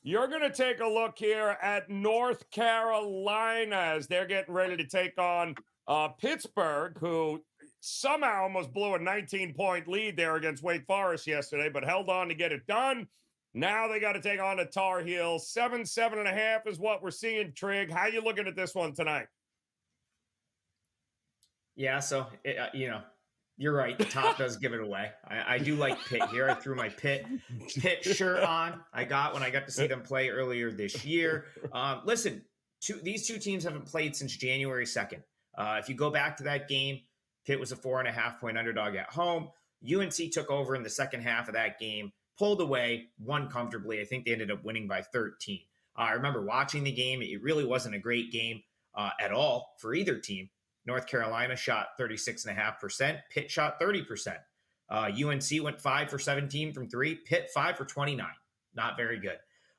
You're going to take a look here at North Carolina as they're getting ready to take on Pittsburgh, who somehow almost blew a 19-point lead there against Wake Forest yesterday, but held on to get it done. Now they got to take on the Tar Heels. 7.5 is what we're seeing, Trig. How you looking at this one tonight? Yeah, so, you're right. The top does give it away. I do like Pitt here. I threw my Pitt shirt on. I got when I got to see them play earlier this year. Listen, these two teams haven't played since January 2nd. If you go back to that game, Pitt was a 4.5-point underdog at home. UNC took over in the second half of that game, pulled away, won comfortably. I think they ended up winning by 13. I remember watching the game. It really wasn't a great game at all for either team. North Carolina shot 36.5%. Pitt shot 30%. UNC went 5 for 17 from three. Pitt 5 for 29. Not very good.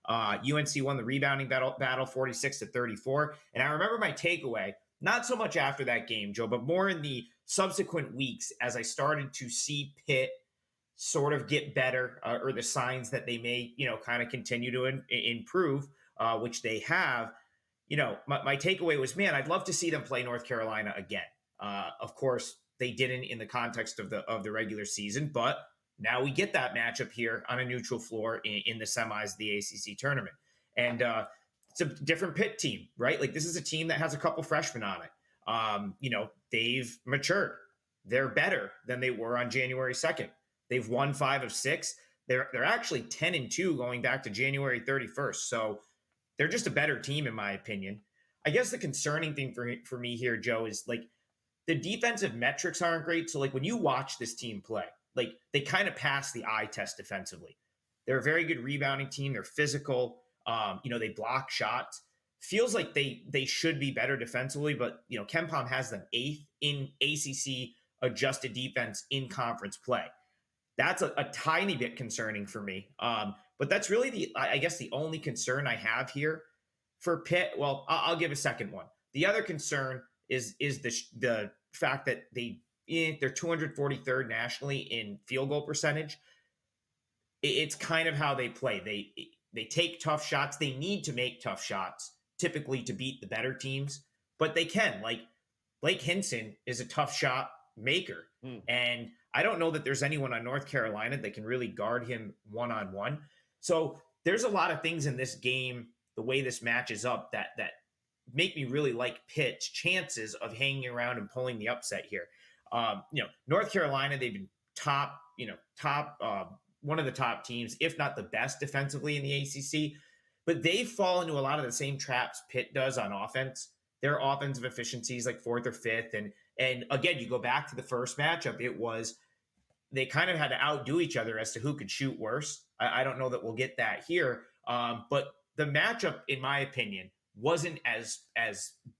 UNC won the rebounding battle 46-34. And I remember my takeaway, not so much after that game, Joe, but more in the subsequent weeks as I started to see Pitt sort of get better, or the signs that they may, kind of continue to improve, which they have. My takeaway was, man, I'd love to see them play North Carolina again. Of course, they didn't in the context of the regular season, but now we get that matchup here on a neutral floor in the semis of the ACC tournament. And it's a different Pitt team, right? Like, this is a team that has a couple freshmen on it. They've matured. They're better than they were on January 2nd. They've won 5 of 6. They're actually 10-2 going back to January 31st. So they're just a better team, in my opinion. I guess the concerning thing for me here, Joe, is like the defensive metrics aren't great. So like when you watch this team play, like they kind of pass the eye test defensively. They're a very good rebounding team. They're physical. They block shots. Feels like they should be better defensively, but KenPom has them 8th in ACC adjusted defense in conference play. That's a tiny bit concerning for me. But that's really the only concern I have here for Pitt. Well, I'll give a second one. The other concern is the fact that they're 243rd nationally in field goal percentage. It's kind of how they play. They take tough shots. They need to make tough shots typically to beat the better teams, but they can. Like Blake Hinson is a tough shot maker, and I don't know that there's anyone on North Carolina that can really guard him one-on-one. So there's a lot of things in this game, the way this matches up, that make me really like Pitt's chances of hanging around and pulling the upset here. North Carolina, they've been one of the top teams, if not the best defensively in the ACC, but they fall into a lot of the same traps Pitt does on offense. Their offensive efficiency is like 4th or 5th. And again, you go back to the first matchup, it was they kind of had to outdo each other as to who could shoot worse. I don't know that we'll get that here. But the matchup, in my opinion, wasn't as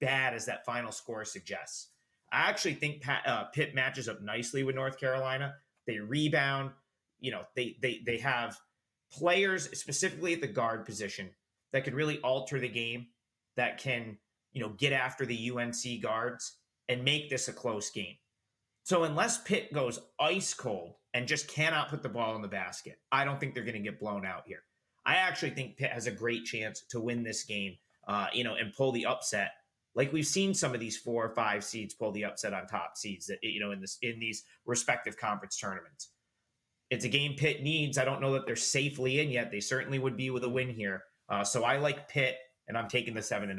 bad as that final score suggests. I actually think Pitt matches up nicely with North Carolina. They rebound. They have players, specifically at the guard position, that can really alter the game, that can, get after the UNC guards and make this a close game. So unless Pitt goes ice cold and just cannot put the ball in the basket, I don't think they're going to get blown out here. I actually think Pitt has a great chance to win this game, and pull the upset, like we've seen some of these 4 or 5 seeds pull the upset on top seeds, in these respective conference tournaments. It's a game Pitt needs. I don't know that they're safely in yet. They certainly would be with a win here. So I like Pitt, and I'm taking the 7.5.